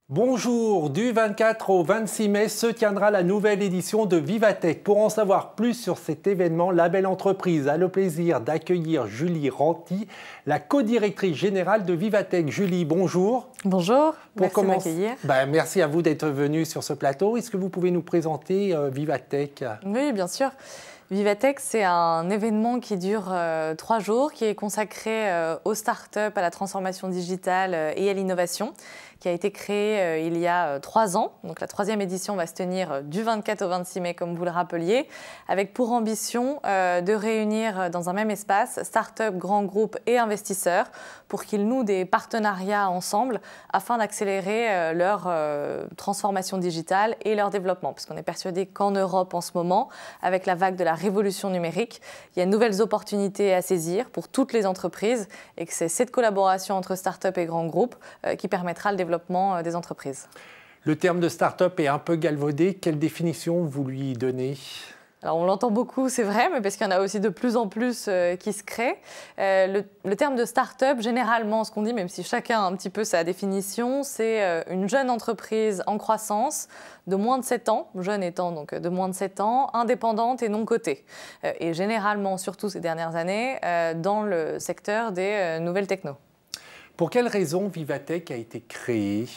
Bonjour, du 24 au 26 mai se tiendra la nouvelle édition de Vivatech. Pour en savoir plus sur cet événement, la belle entreprise a le plaisir d'accueillir Julie Ranty, la co-directrice générale de Vivatech. Julie, bonjour. Bonjour, merci de m'accueillir. Merci à vous d'être venue sur ce plateau. Est-ce que vous pouvez nous présenter Vivatech? Oui, bien sûr. Vivatech, c'est un événement qui dure 3 jours, qui est consacré aux startups, à la transformation digitale et à l'innovation, qui a été créé il y a 3 ans. Donc la 3e édition va se tenir du 24 au 26 mai, comme vous le rappeliez, avec pour ambition de réunir dans un même espace startups, grands groupes et investisseurs pour qu'ils nouent des partenariats ensemble afin d'accélérer leur transformation digitale et leur développement. Parce qu'on est persuadé qu'en Europe en ce moment, avec la vague de la révolution numérique, il y a de nouvelles opportunités à saisir pour toutes les entreprises et que c'est cette collaboration entre start-up et grands groupes qui permettra le développement des entreprises. Le terme de start-up est un peu galvaudé. Quelle définition vous lui donnez ? Alors on l'entend beaucoup, c'est vrai, mais parce qu'il y en a aussi de plus en plus qui se créent. Le terme de start-up, généralement, ce qu'on dit, même si chacun a un petit peu sa définition, c'est une jeune entreprise en croissance de moins de 7 ans, jeune étant donc de moins de 7 ans, indépendante et non cotée. Et généralement, surtout ces dernières années, dans le secteur des nouvelles techno. Pour quelles raisons Vivatech a été créée ?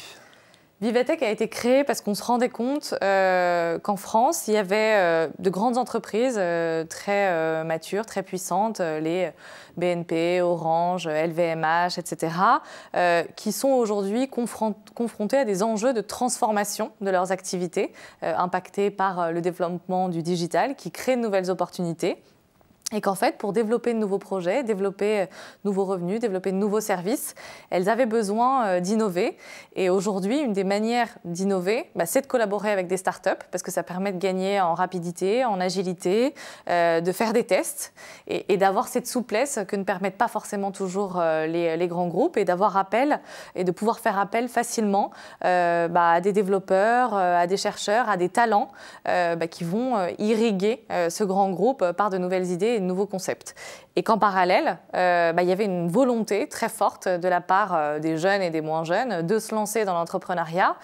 Vivatech a été créé parce qu'on se rendait compte qu'en France, il y avait de grandes entreprises très matures, très puissantes, les BNP, Orange, LVMH, etc., qui sont aujourd'hui confrontées à des enjeux de transformation de leurs activités, impactés par le développement du digital, qui crée de nouvelles opportunités. Et qu'en fait, pour développer de nouveaux projets, développer de nouveaux revenus, développer de nouveaux services, elles avaient besoin d'innover. Et aujourd'hui, une des manières d'innover, c'est de collaborer avec des startups, parce que ça permet de gagner en rapidité, en agilité, de faire des tests et d'avoir cette souplesse que ne permettent pas forcément toujours les grands groupes, et d'avoir appel et de pouvoir faire appel facilement à des développeurs, à des chercheurs, à des talents qui vont irriguer ce grand groupe par de nouvelles idées et de nouveaux concepts. Et qu'en parallèle, il y avait une volonté très forte de la part des jeunes et des moins jeunes de se lancer dans l'entrepreneuriat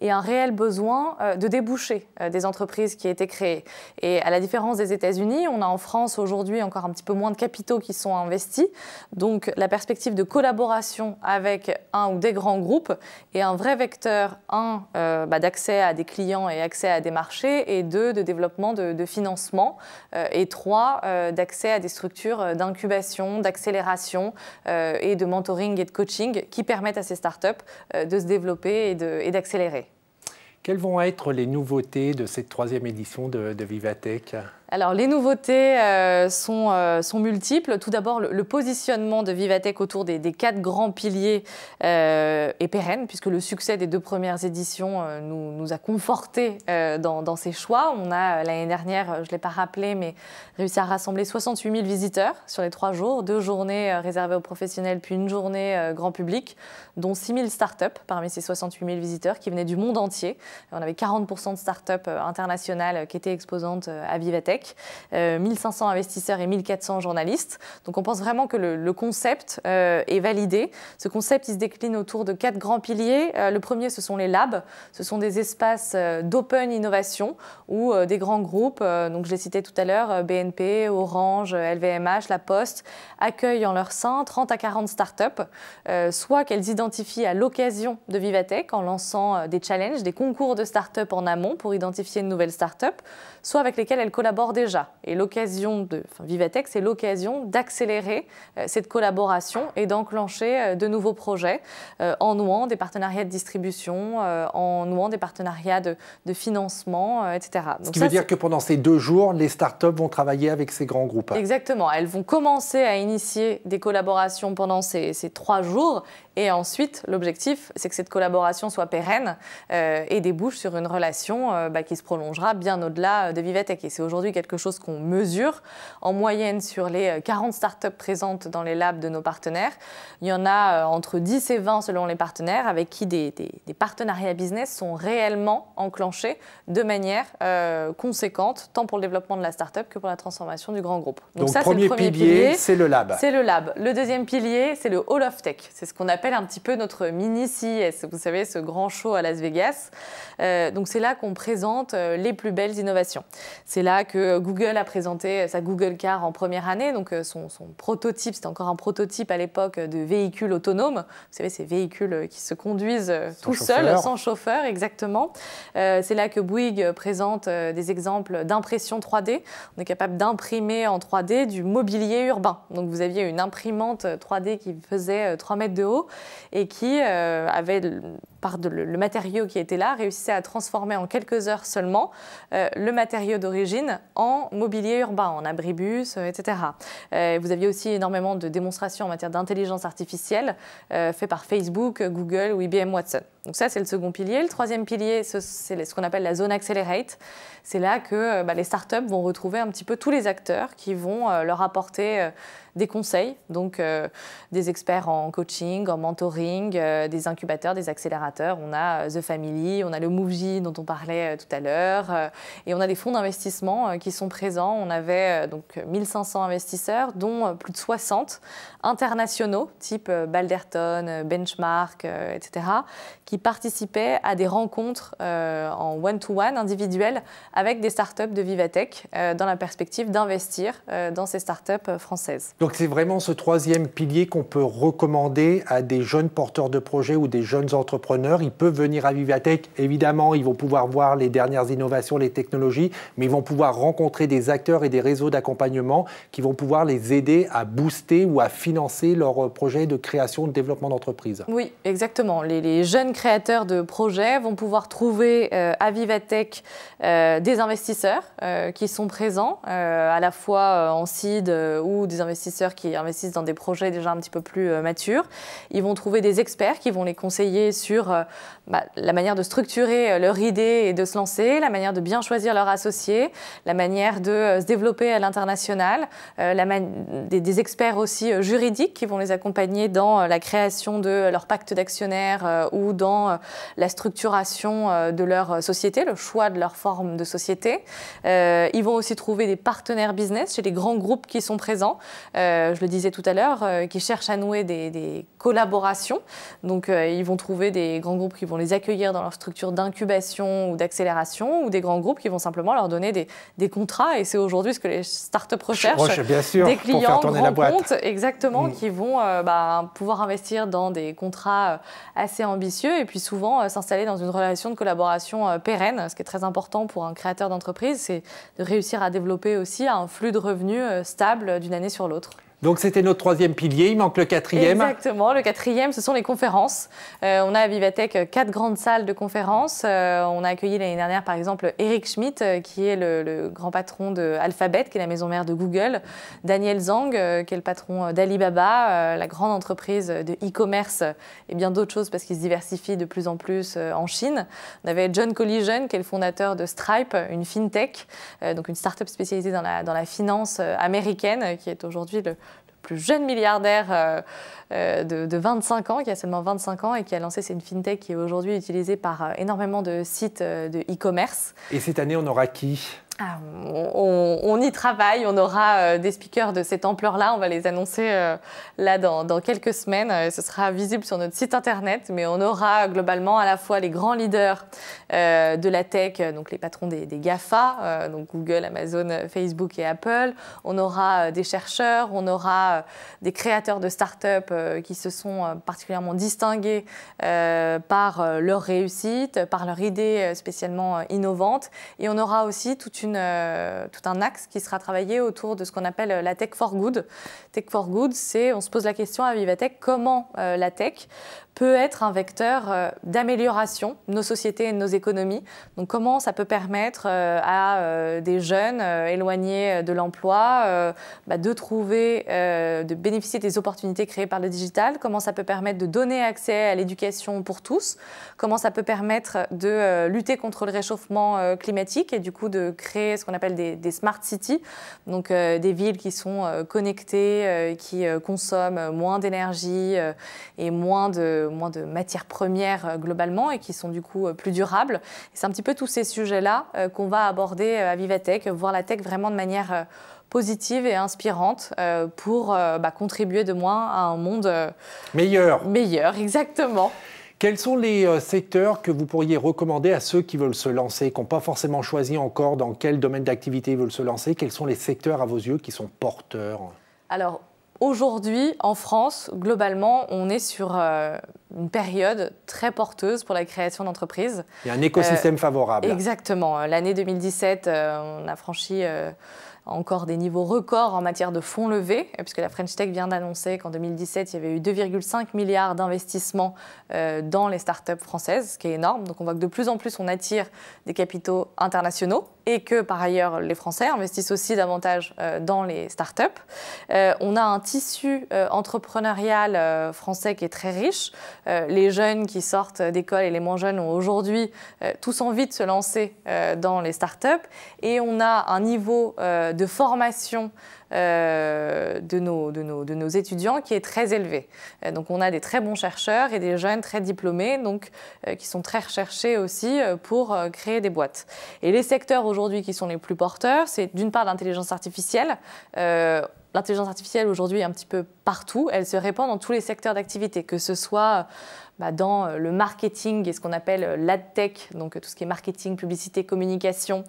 et un réel besoin de déboucher des entreprises qui étaient créées. Et à la différence des États-Unis, on a en France aujourd'hui encore un petit peu moins de capitaux qui sont investis. Donc la perspective de collaboration avec un ou des grands groupes est un vrai vecteur, d'accès à des clients et accès à des marchés, et 2, de développement de financement, et 3, d'accès à des structures d'incubation, d'accélération et de mentoring et de coaching qui permettent à ces startups de se développer et d'accélérer. Quelles vont être les nouveautés de cette 3e édition de Vivatech ? Alors, les nouveautés sont multiples. Tout d'abord, le positionnement de Vivatech autour des 4 grands piliers est pérenne, puisque le succès des 2 premières éditions nous a confortés dans ces choix. On a, l'année dernière, je ne l'ai pas rappelé, mais réussi à rassembler 68 000 visiteurs sur les 3 jours, 2 journées réservées aux professionnels, puis une journée grand public, dont 6 000 startups parmi ces 68 000 visiteurs qui venaient du monde entier. On avait 40% de startups internationales qui étaient exposantes à Vivatech. 1500 investisseurs et 1400 journalistes. Donc on pense vraiment que le concept est validé. Ce concept, il se décline autour de 4 grands piliers. Le premier, ce sont les labs. Ce sont des espaces d'open innovation où des grands groupes, donc je l'ai cité tout à l'heure, BNP, Orange, LVMH, La Poste, accueillent en leur sein 30 à 40 startups, soit qu'elles identifient à l'occasion de Vivatech en lançant des challenges, des concours de startups en amont pour identifier une nouvelle startup, soit avec lesquelles elles collaborent déjà. Et Vivatech, c'est l'occasion d'accélérer cette collaboration et d'enclencher de nouveaux projets en nouant des partenariats de distribution, en nouant des partenariats de financement, etc. Ce qui veut dire que pendant ces 2 jours, les startups vont travailler avec ces grands groupes. Exactement. Elles vont commencer à initier des collaborations pendant ces 3 jours. Et ensuite, l'objectif, c'est que cette collaboration soit pérenne et débouche sur une relation qui se prolongera bien au-delà de Vivatech. Et c'est aujourd'hui quelque chose qu'on mesure. En moyenne, sur les 40 startups présentes dans les labs de nos partenaires, il y en a entre 10 et 20 selon les partenaires, avec qui des partenariats business sont réellement enclenchés de manière conséquente, tant pour le développement de la startup que pour la transformation du grand groupe. Donc ça, premier pilier, c'est le lab. C'est le lab. Le deuxième pilier, c'est le Hall of Tech. C'est ce qu'on appelle un petit peu notre mini CES, vous savez, ce grand show à Las Vegas. Donc c'est là qu'on présente les plus belles innovations. C'est là que Google a présenté sa Google Car en première année. Donc son prototype, c'était encore un prototype à l'époque de véhicules autonomes. Vous savez, ces véhicules qui se conduisent tout seuls, sans chauffeur, exactement. C'est là que Bouygues présente des exemples d'impression 3D. On est capable d'imprimer en 3D du mobilier urbain. Donc vous aviez une imprimante 3D qui faisait 3 mètres de haut et qui avait, par le matériau qui était là, réussissait à transformer en quelques heures seulement le matériau d'origine en mobilier urbain, en abribus, etc. Vous aviez aussi énormément de démonstrations en matière d'intelligence artificielle faites par Facebook, Google ou IBM Watson. Donc ça, c'est le second pilier. Le troisième pilier, c'est ce qu'on appelle la zone Accelerate. C'est là que les startups vont retrouver un petit peu tous les acteurs qui vont leur apporter des conseils, donc des experts en coaching, en mentoring, des incubateurs, des accélérateurs. On a The Family, on a le Mouv'J dont on parlait tout à l'heure, et on a des fonds d'investissement qui sont présents. On avait donc 1500 investisseurs, dont plus de 60 internationaux, type Balderton, Benchmark, etc., qui participaient à des rencontres en one-to-one, individuelles, avec des startups de Vivatech, dans la perspective d'investir dans ces startups françaises. Donc c'est vraiment ce troisième pilier qu'on peut recommander à des jeunes porteurs de projets ou des jeunes entrepreneurs. Ils peuvent venir à Vivatech. Évidemment, ils vont pouvoir voir les dernières innovations, les technologies, mais ils vont pouvoir rencontrer des acteurs et des réseaux d'accompagnement qui vont pouvoir les aider à booster ou à financer leurs projets de création, de développement d'entreprise. Oui, exactement. Les jeunes créateurs de projets vont pouvoir trouver à Vivatech des investisseurs qui sont présents, à la fois en seed ou des investisseurs qui investissent dans des projets déjà un petit peu plus matures. Ils vont trouver des experts qui vont les conseiller sur la manière de structurer leur idée et de se lancer, la manière de bien choisir leur associé, la manière de se développer à l'international, des experts aussi juridiques qui vont les accompagner dans la création de leur pacte d'actionnaires ou dans la structuration de leur société, le choix de leur forme de société. Ils vont aussi trouver des partenaires business chez les grands groupes qui sont présents. Je le disais tout à l'heure, qui cherchent à nouer des collaborations. Donc, ils vont trouver des grands groupes qui vont les accueillir dans leur structure d'incubation ou d'accélération, ou des grands groupes qui vont simplement leur donner des contrats. Et c'est aujourd'hui ce que les startups recherchent. Bien sûr, des clients pour faire tourner la boîte. Comptes, exactement, qui vont pouvoir investir dans des contrats assez ambitieux et puis souvent s'installer dans une relation de collaboration pérenne. Ce qui est très important pour un créateur d'entreprise, c'est de réussir à développer aussi un flux de revenus stable d'une année sur l'autre. Donc c'était notre troisième pilier, il manque le quatrième. Exactement, le quatrième, ce sont les conférences. On a à Vivatech 4 grandes salles de conférences. On a accueilli l'année dernière par exemple Eric Schmidt, qui est le grand patron de Alphabet, qui est la maison mère de Google, Daniel Zhang, qui est le patron d'Alibaba, la grande entreprise de e-commerce et bien d'autres choses parce qu'ils se diversifient de plus en plus en Chine. On avait John Collision, qui est le fondateur de Stripe, une fintech, donc une start-up spécialisée dans la finance américaine, qui est aujourd'hui le plus jeune milliardaire de 25 ans, qui a seulement 25 ans et qui a lancé une fintech qui est aujourd'hui utilisée par énormément de sites de e-commerce. Et cette année, on aura qui ? On y travaille, on aura des speakers de cette ampleur-là, on va les annoncer là dans quelques semaines, ce sera visible sur notre site internet, mais on aura globalement à la fois les grands leaders de la tech, donc les patrons des GAFA, donc Google, Amazon, Facebook et Apple, on aura des chercheurs, on aura des créateurs de start-up qui se sont particulièrement distingués par leur réussite, par leur idée spécialement innovante, et on aura aussi tout un axe qui sera travaillé autour de ce qu'on appelle la Tech for Good. Tech for Good, on se pose la question à Vivatech, comment la tech peut être un vecteur d'amélioration de nos sociétés et de nos économies. Donc comment ça peut permettre à des jeunes éloignés de l'emploi de trouver, de bénéficier des opportunités créées par le digital, comment ça peut permettre de donner accès à l'éducation pour tous, comment ça peut permettre de lutter contre le réchauffement climatique et du coup de créer ce qu'on appelle des smart cities, donc des villes qui sont connectées, qui consomment moins d'énergie et moins de matières premières globalement et qui sont du coup plus durables. C'est un petit peu tous ces sujets-là qu'on va aborder à Vivatech, voir la tech vraiment de manière positive et inspirante pour contribuer de moins à un monde meilleur. Meilleur, exactement. Quels sont les secteurs que vous pourriez recommander à ceux qui veulent se lancer, qui n'ont pas forcément choisi encore dans quel domaine d'activité ils veulent se lancer? Quels sont les secteurs à vos yeux qui sont porteurs? Alors, aujourd'hui, en France, globalement, on est sur une période très porteuse pour la création d'entreprises. Il y a un écosystème favorable. Exactement. L'année 2017, on a franchi encore des niveaux records en matière de fonds levés, puisque la French Tech vient d'annoncer qu'en 2017, il y avait eu 2,5 milliards d'investissements dans les startups françaises, ce qui est énorme. Donc on voit que de plus en plus, on attire des capitaux internationaux et que, par ailleurs, les Français investissent aussi davantage dans les startups. On a un tissu entrepreneurial français qui est très riche. Les jeunes qui sortent d'école et les moins jeunes ont aujourd'hui tous envie de se lancer dans les startups. Et on a un niveau de formation de nos étudiants qui est très élevé. Donc on a des très bons chercheurs et des jeunes très diplômés donc, qui sont très recherchés aussi pour créer des boîtes. Et les secteurs aujourd'hui qui sont les plus porteurs, c'est d'une part l'intelligence artificielle. L'intelligence artificielle aujourd'hui est un petit peu partout, elle se répand dans tous les secteurs d'activité, que ce soit dans le marketing et ce qu'on appelle l'adtech, donc tout ce qui est marketing, publicité, communication,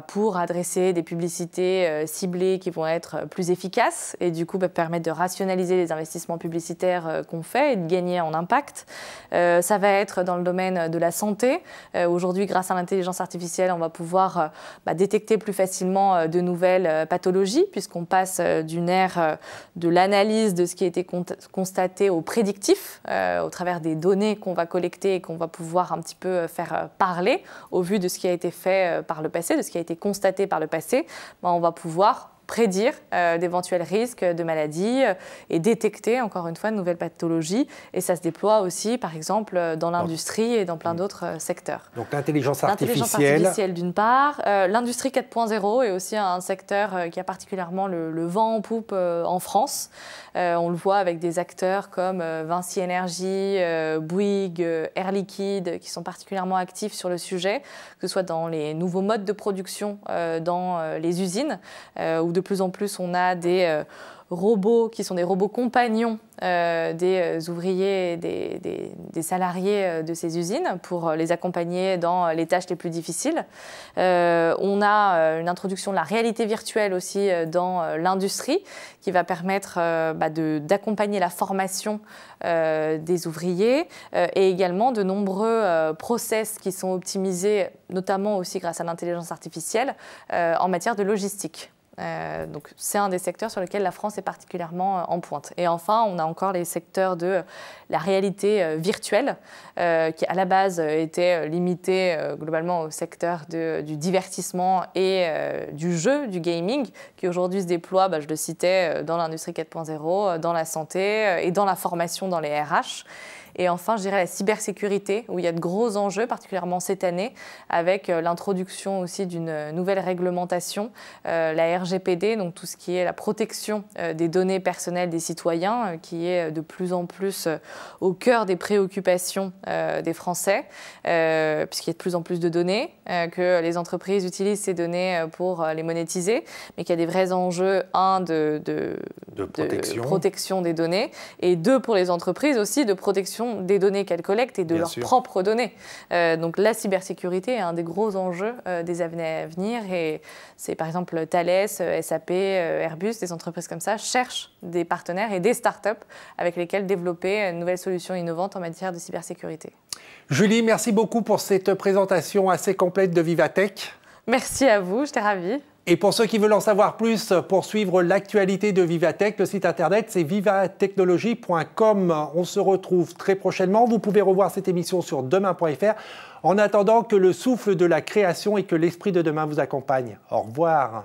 pour adresser des publicités ciblées qui vont être plus efficaces et du coup permettre de rationaliser les investissements publicitaires qu'on fait et de gagner en impact. Ça va être dans le domaine de la santé. Aujourd'hui, grâce à l'intelligence artificielle, on va pouvoir détecter plus facilement de nouvelles pathologies puisqu'on passe d'une ère de l'analyse de ce qui a été constaté au prédictif, au travers des données qu'on va collecter et qu'on va pouvoir un petit peu faire parler au vu de ce qui a été fait par le passé, de ce qui a été constaté par le passé. On va pouvoir prédire d'éventuels risques de maladies et détecter, encore une fois, de nouvelles pathologies. Et ça se déploie aussi, par exemple, dans l'industrie et dans plein d'autres secteurs. Donc l'intelligence artificielle. L'intelligence artificielle d'une part. L'industrie 4.0 est aussi un secteur qui a particulièrement le vent en poupe en France. On le voit avec des acteurs comme Vinci Énergie, Bouygues, Air Liquide, qui sont particulièrement actifs sur le sujet, que ce soit dans les nouveaux modes de production dans les usines, où de plus en plus on a des robots qui sont des robots compagnons des ouvriers et des salariés de ces usines pour les accompagner dans les tâches les plus difficiles. On a une introduction de la réalité virtuelle aussi dans l'industrie qui va permettre d'accompagner la formation des ouvriers et également de nombreux process qui sont optimisés, notamment aussi grâce à l'intelligence artificielle en matière de logistique. Donc c'est un des secteurs sur lesquels la France est particulièrement en pointe. Et enfin, on a encore les secteurs de la réalité virtuelle qui à la base était limité globalement au secteur du divertissement et du jeu, du gaming, qui aujourd'hui se déploie, je le citais, dans l'industrie 4.0, dans la santé et dans la formation dans les RH. Et enfin, je dirais la cybersécurité, où il y a de gros enjeux, particulièrement cette année, avec l'introduction aussi d'une nouvelle réglementation, la RGPD, donc tout ce qui est la protection des données personnelles des citoyens, qui est de plus en plus au cœur des préoccupations des Français, puisqu'il y a de plus en plus de données, que les entreprises utilisent ces données pour les monétiser, mais qu'il y a des vrais enjeux, de protection des données, et deux, pour les entreprises aussi, de protection des données qu'elles collectent et de leurs propres données. Donc la cybersécurité est un des gros enjeux des années à venir et c'est par exemple Thales, SAP, Airbus, des entreprises comme ça cherchent des partenaires et des startups avec lesquels développer une nouvelle solution innovante en matière de cybersécurité. Julie, merci beaucoup pour cette présentation assez complète de Vivatech. Merci à vous, j'étais ravie. Et pour ceux qui veulent en savoir plus, pour suivre l'actualité de Vivatech, le site internet c'est vivatechnologie.com. On se retrouve très prochainement. Vous pouvez revoir cette émission sur demain.fr. En attendant que le souffle de la création et que l'esprit de demain vous accompagne. Au revoir.